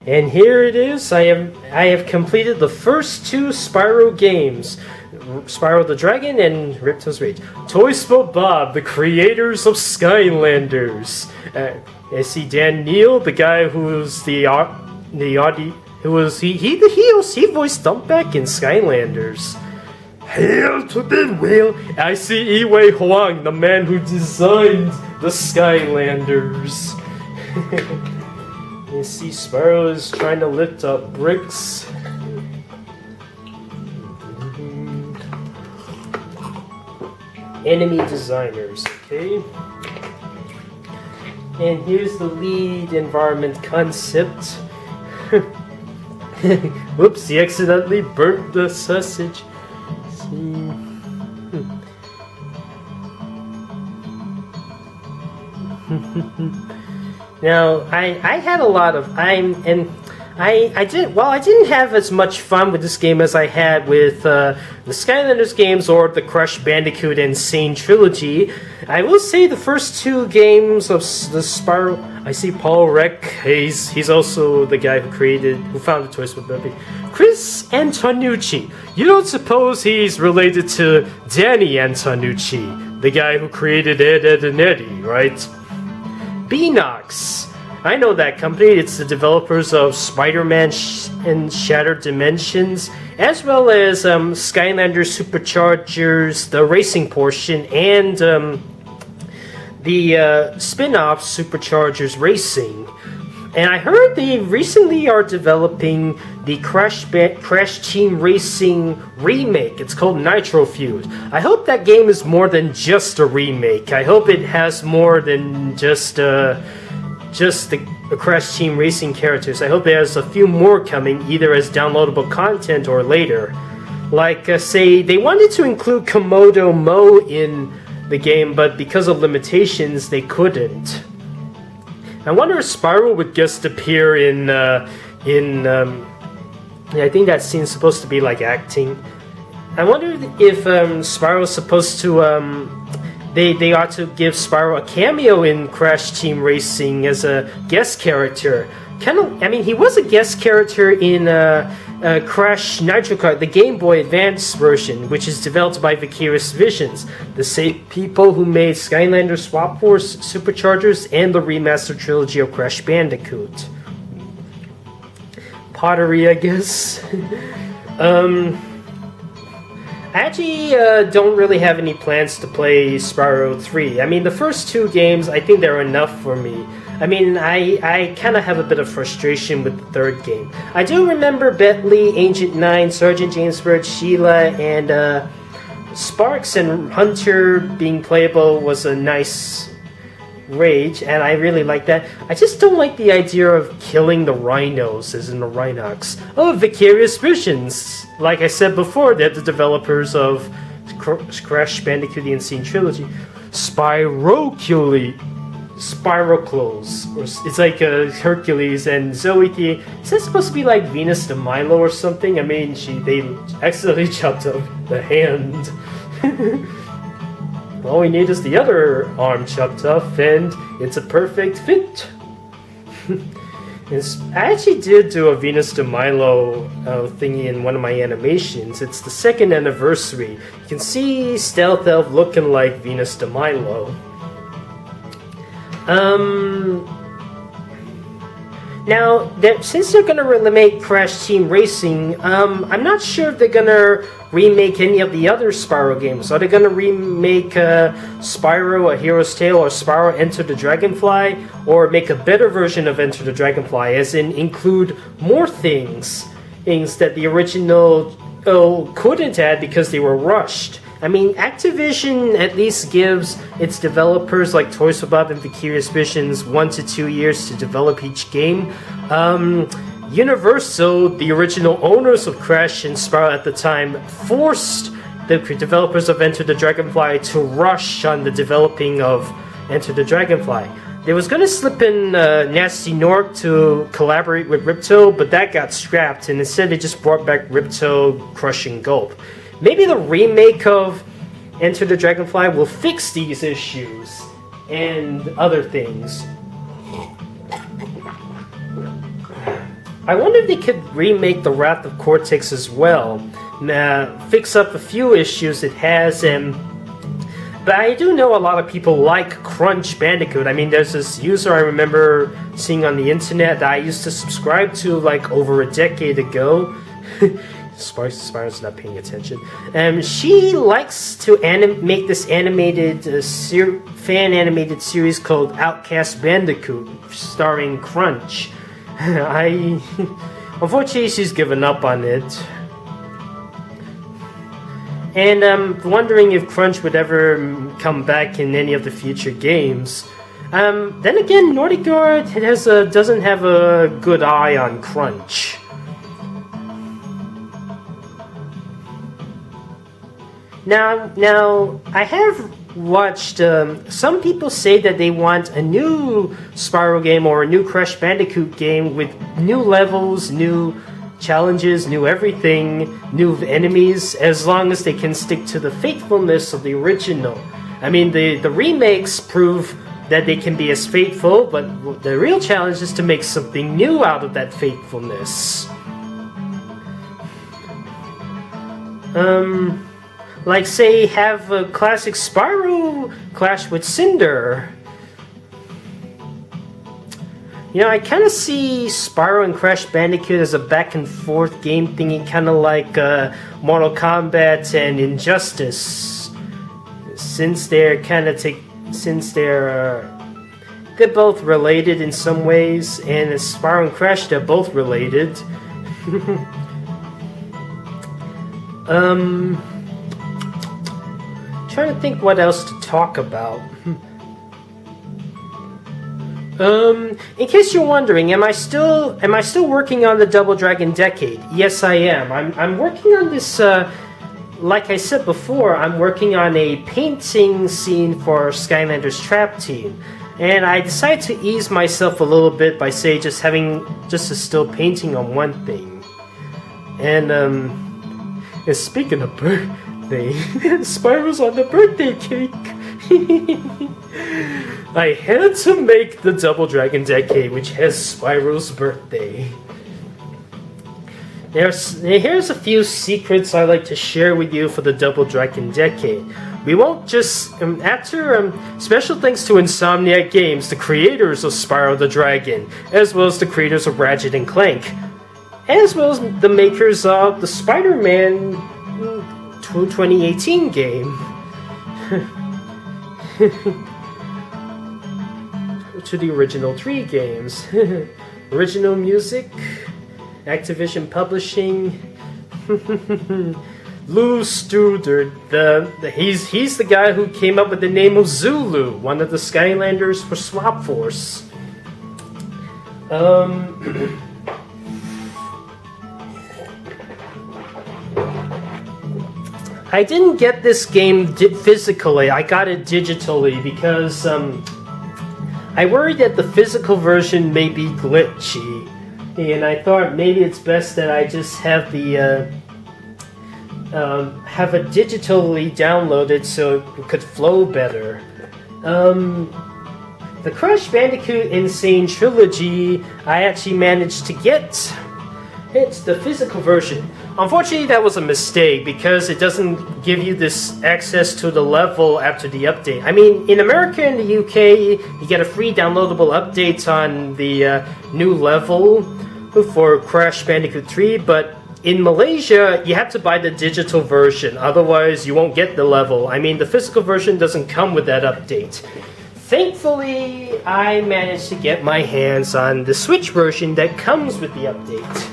And here it is. I have completed the first two Spyro games, Spyro the Dragon and Ripto's Rage. Toys for Bob, the creators of Skylanders. I see Dan Neal, the guy who's he voiced Dumpback in Skylanders. Hail to the whale! I see Iwei Huang, the man who designed the Skylanders. You see Spyro is trying to lift up bricks. Enemy designers, okay? And here's the lead environment concept. Whoops, he accidentally burnt the sausage. Now, I had a lot of I didn't have as much fun with this game as I had with the Skylanders games or the Crash Bandicoot and Sane Trilogy. I will say the first two games of the Spyro. I see Paul Reck. He's also the guy who founded Toys for Bob. Chris Antonucci. You don't suppose he's related to Danny Antonucci, the guy who created Ed, Edd and Eddy, right? Beanox. I know that company. It's the developers of Spider-Man and Shattered Dimensions, as well as Skylanders Superchargers, the racing portion, and the spin-off Superchargers Racing. And I heard they recently are developing the Crash Team Racing remake. It's called Nitro Fuse. I hope that game is more than just a remake. I hope it has more than just the Crash Team Racing characters. I hope there's a few more coming, either as downloadable content or later. Like, say, they wanted to include Komodo Mo in the game, but because of limitations, they couldn't. I wonder if Spyro would guest appear in I think that scene's supposed to be like acting. I wonder if Spyro's supposed to they ought to give Spyro a cameo in Crash Team Racing as a guest character. He was a guest character in Crash Nitro Kart, the Game Boy Advance version, which is developed by Vicarious Visions, the same people who made Skylanders Swap Force Superchargers and the remastered trilogy of Crash Bandicoot. Pottery, I guess. I actually don't really have any plans to play Spyro 3. I mean, the first two games, I think they're enough for me. I mean, I kind of have a bit of frustration with the third game. I do remember Bentley, Agent 9, Sgt James Byrd, Sheila, and Sparx and Hunter being playable was a nice rage, and I really like that. I just don't like the idea of killing the rhinos, as in the Rhinox. Oh, Vicarious Visions! Like I said before, they're the developers of Crash Bandicoot and Sane Trilogy. Spyrocles. It's like Hercules and Zoe. Is that supposed to be like Venus de Milo or something? I mean, they accidentally chopped off the hand. All we need is the other arm chopped off, and it's a perfect fit. I actually did do a Venus de Milo thingy in one of my animations. It's the 2nd anniversary. You can see Stealth Elf looking like Venus de Milo. Now, since they're going to remake Crash Team Racing, I'm not sure if they're going to remake any of the other Spyro games. Are they going to remake Spyro A Hero's Tale or Spyro Enter the Dragonfly? Or make a better version of Enter the Dragonfly, as in include more things that the original couldn't add because they were rushed? I mean, Activision at least gives its developers like Toys for Bob and Vicarious Visions 1 to 2 years to develop each game. Universal, the original owners of Crash and Spyro at the time, forced the developers of Enter the Dragonfly to rush on the developing of Enter the Dragonfly. They was going to slip in Gnasty Gnorc to collaborate with Ripto, but that got scrapped, and instead they just brought back Ripto, Crush, and Gulp. Maybe the remake of Enter the Dragonfly will fix these issues and other things. I wonder if they could remake the Wrath of Cortex as well. Fix up a few issues it has, but I do know a lot of people like Crash Bandicoot. I mean, there's this user I remember seeing on the internet that I used to subscribe to like over a decade ago. Spyro's not paying attention. She likes to make this animated fan animated series called Outcast Bandicoot, starring Crunch. Unfortunately, she's given up on it. And I'm wondering if Crunch would ever come back in any of the future games. Then again, Nordic Art doesn't have a good eye on Crunch. Now, I have watched some people say that they want a new Spyro game or a new Crash Bandicoot game with new levels, new challenges, new everything, new enemies, as long as they can stick to the faithfulness of the original. I mean, the remakes prove that they can be as faithful, but the real challenge is to make something new out of that faithfulness. Like, say, have a classic Spyro clash with Cinder. You know, I kind of see Spyro and Crash Bandicoot as a back-and-forth game thingy, kind of like Mortal Kombat and Injustice. Since they're both related in some ways, and as Spyro and Crash, they're both related. Trying to think what else to talk about. In case you're wondering, am I still working on the Double Dragon Decade? Yes, I am. I'm working on this. Like I said before, I'm working on a painting scene for Skylanders Trap Team, and I decided to ease myself a little bit by just a still painting on one thing. And speaking of birthday, Spyro's on the birthday cake. I had to make the Double Dragon Decade, which has Spyro's birthday. Here's a few secrets I like to share with you for the Double Dragon Decade. We won't just... special thanks to Insomniac Games, the creators of Spyro the Dragon, as well as the creators of Ratchet and Clank, as well as the makers of the Spider-Man 2018 game. To the original 3 games. Original music, Activision Publishing, Lou Studer, he's the guy who came up with the name of Zulu, one of the Skylanders for Swap Force. I didn't get this game physically, I got it digitally because I worried that the physical version may be glitchy, and I thought maybe it's best that I just have have it digitally downloaded so it could flow better. The Crash Bandicoot N Sane Trilogy, I actually managed to get. It's the physical version. Unfortunately, that was a mistake because it doesn't give you this access to the level after the update. I mean, in America and the UK, you get a free downloadable update on the new level for Crash Bandicoot 3, but in Malaysia, you have to buy the digital version, otherwise you won't get the level. I mean, the physical version doesn't come with that update. Thankfully, I managed to get my hands on the Switch version that comes with the update.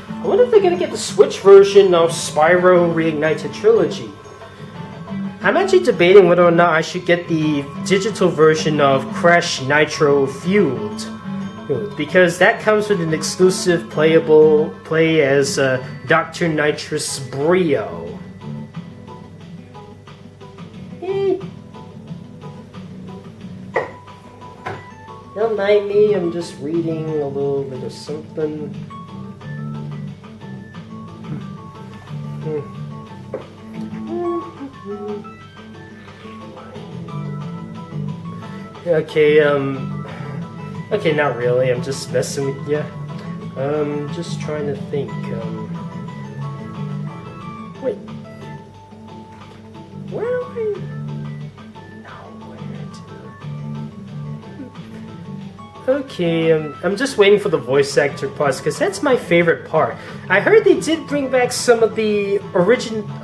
I wonder if they're gonna get the Switch version of Spyro Reignited Trilogy. I'm actually debating whether or not I should get the digital version of Crash Nitro Fueled, because that comes with an exclusive play as Dr. Nitrous Brio. Don't mind me, I'm just reading a little bit of something. Okay, Okay, not really. I'm just messing with you. Just trying to think. Wait. Where are we? Okay, I'm just waiting for the voice actor parts because that's my favorite part. I heard they did bring back some of a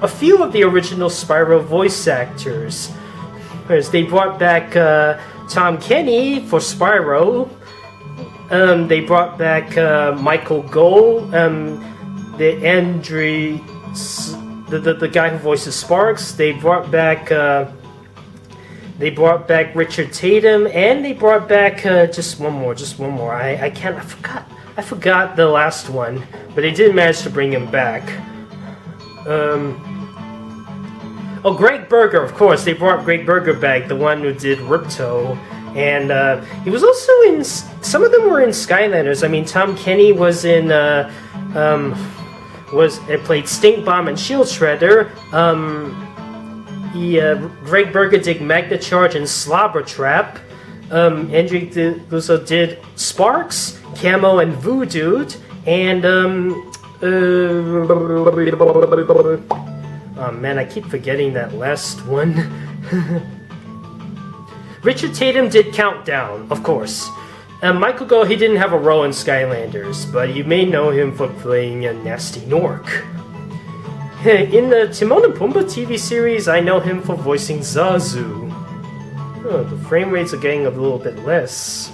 few of the original Spyro voice actors. Whereas they brought back Tom Kenny for Spyro. They brought back Michael Gough, the guy who voices Sparx. They brought back Richard Tatum, and they brought back just one more. I forgot the last one, but they did manage to bring him back. Oh, Gregg Berger, of course. They brought Gregg Berger back, the one who did Ripto, and he was also in. Some of them were in Skylanders. I mean, Tom Kenny was in. Played Stink Bomb and Shield Shredder. Gregg Berger did Magna Charge and Slobber Trap. André Sogliuzzo did Sparx, Camo, and Voodood. And oh man, I keep forgetting that last one. Richard Tatum did Countdown, of course. Michael Gough, he didn't have a role in Skylanders, but you may know him for playing Gnasty Gnorc. In the Timon and Pumbaa TV series, I know him for voicing Zazu. Oh, the frame rates are getting a little bit less.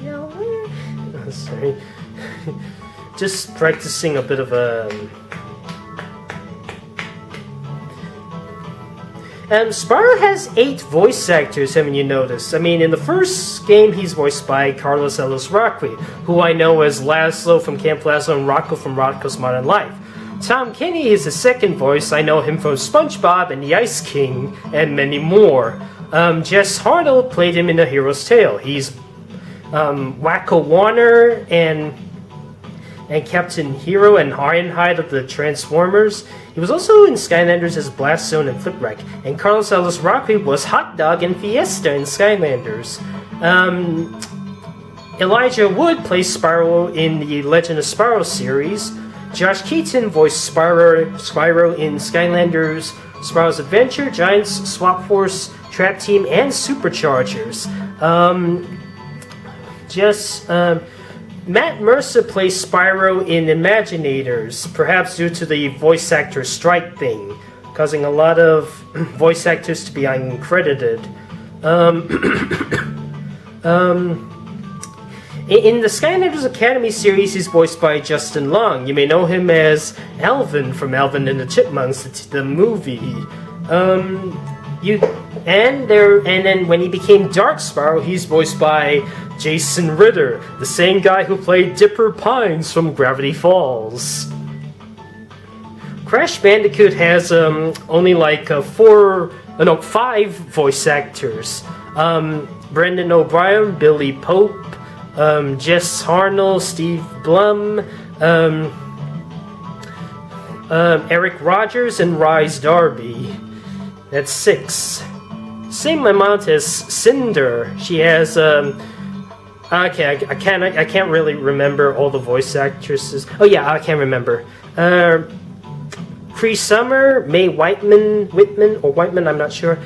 Oh, sorry. Just practicing a bit of a... Spyro has 8 voice actors, haven't you noticed? I mean, in the first game, he's voiced by Carlos Ellis Rockley, who I know as Laszlo from Camp Laszlo and Rocco from Rocco's Modern Life. Tom Kenny is the second voice. I know him from SpongeBob and the Ice King, and many more. Jess Hartle played him in A Hero's Tale. He's Wacko Warner and Captain Hero and Ironhide of the Transformers. He was also in Skylanders as Blast Zone and Flipwreck, and Carlos Ellis Rockley was Hot Dog and Fiesta in Skylanders. Elijah Wood plays Spyro in the Legend of Spyro series. Josh Keaton voiced Spyro in Skylanders, Spyro's Adventure, Giants, Swap Force, Trap Team, and Superchargers. Matt Mercer plays Spyro in Imaginators, perhaps due to the voice actor strike thing, causing a lot of voice actors to be uncredited. In the Skylanders Academy series, he's voiced by Justin Long. You may know him as Alvin from Alvin and the Chipmunks, the movie. And then when he became Dark Spyro, he's voiced by Jason Ritter, the same guy who played Dipper Pines from Gravity Falls. Crash Bandicoot has only like 5 voice actors. Brendan O'Brien, Billy Pope, Jess Harnell, Steve Blum, Eric Rogers, and Rise Darby. That's 6. Same amount as Cinder. She has okay, I can't really remember all the voice actresses. Oh yeah, I can't remember. Cree Summer, Mae Whitman, I'm not sure.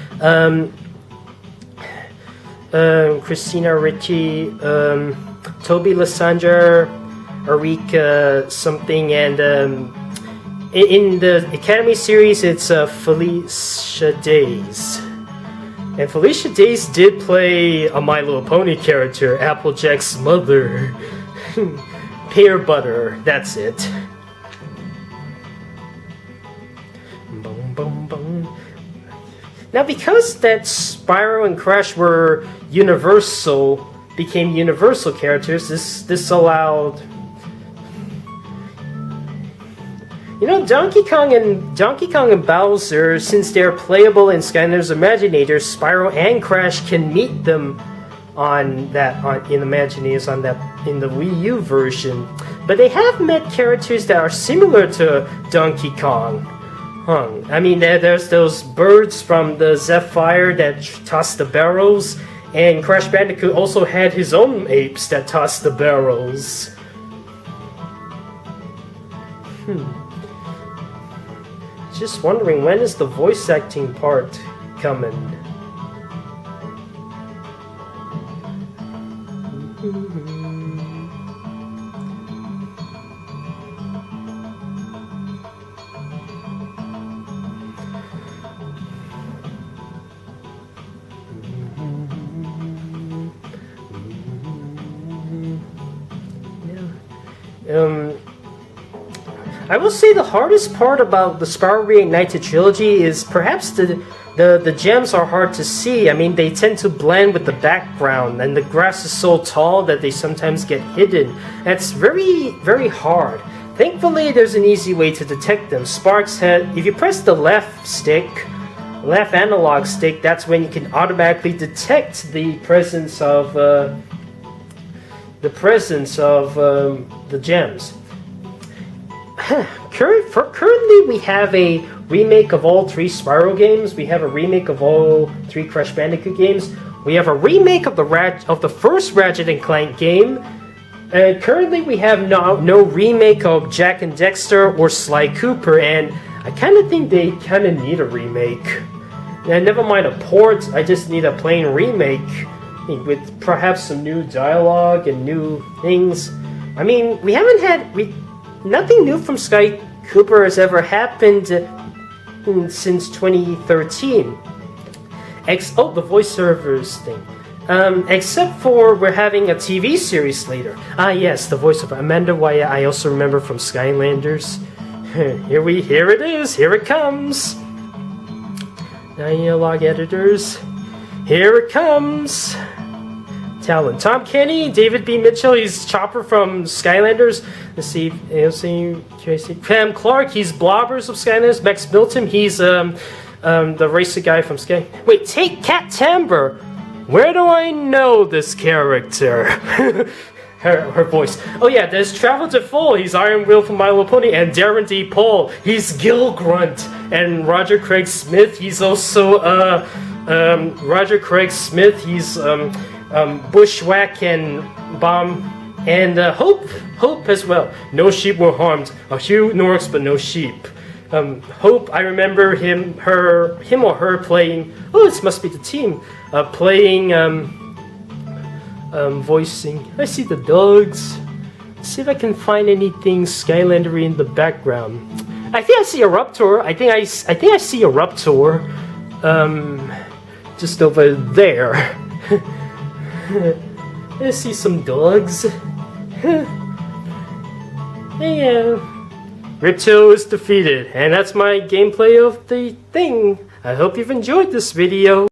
Christina Ricci, Toby Lasandra, Arika something, and in the Academy series, it's Felicia Days. And Felicia Days did play a My Little Pony character, Applejack's mother. Pear Butter, that's it. Boom, boom, boom. Now, because that Spyro and Crash became Universal characters, this allowed... You know, Donkey Kong and Bowser, since they're playable in Skylanders Imaginators, Spyro and Crash can meet them in Imaginators in the Wii U version. But they have met characters that are similar to Donkey Kong. I mean, there's those birds from the Zephyr that toss the barrels, and Crash Bandicoot also had his own apes that toss the barrels. Just wondering, when is the voice acting part coming? I will say the hardest part about the Spyro Reignited Trilogy is perhaps the gems are hard to see. I mean, they tend to blend with the background, and the grass is so tall that they sometimes get hidden. That's very, very hard. Thankfully, there's an easy way to detect them. Sparx if you press the left analog stick, that's when you can automatically detect the presence of the gems. Currently, we have a remake of all 3 Spyro games. We have a remake of all 3 Crash Bandicoot games. We have a remake of the first Ratchet and Clank game. And currently, we have no remake of Jak and Daxter or Sly Cooper. And I kind of think they kind of need a remake. And never mind a port. I just need a plain remake with perhaps some new dialogue and new things. I mean, we haven't had nothing new from Sly Cooper has ever happened since 2013. The voice servers thing. Except for we're having a TV series later. Ah, yes, the voice of Amanda Wyatt. I also remember from Skylanders. Here it is. Here it comes. Dialogue editors. Here it comes. Talent. Tom Kenny, David B. Mitchell, he's Chopper from Skylanders. Let's see, Clarke, he's Blobbers of Skylanders. Max Milton, he's the racer guy from Sky. Wait, take Cat Timbre. Where do I know this character? her voice. Oh yeah, there's Travel to Full, he's Iron Wheel from My Little Pony, and Darren D. Paul, he's Gil Grunt, and Roger Craig Smith, he's also Roger Craig Smith, he's Bushwhack and Bomb, and Hope as well. No sheep were harmed. A few Gnorcs, but no sheep. Hope, I remember him or her playing. Oh, this must be the team. Playing, voicing. I see the dogs. Let's see if I can find anything Skylandery in the background. I think I see a Ripto. I think I see a Ripto. Just over there. I see some dogs. Yeah. Ripto is defeated, and that's my gameplay of the thing. I hope you've enjoyed this video.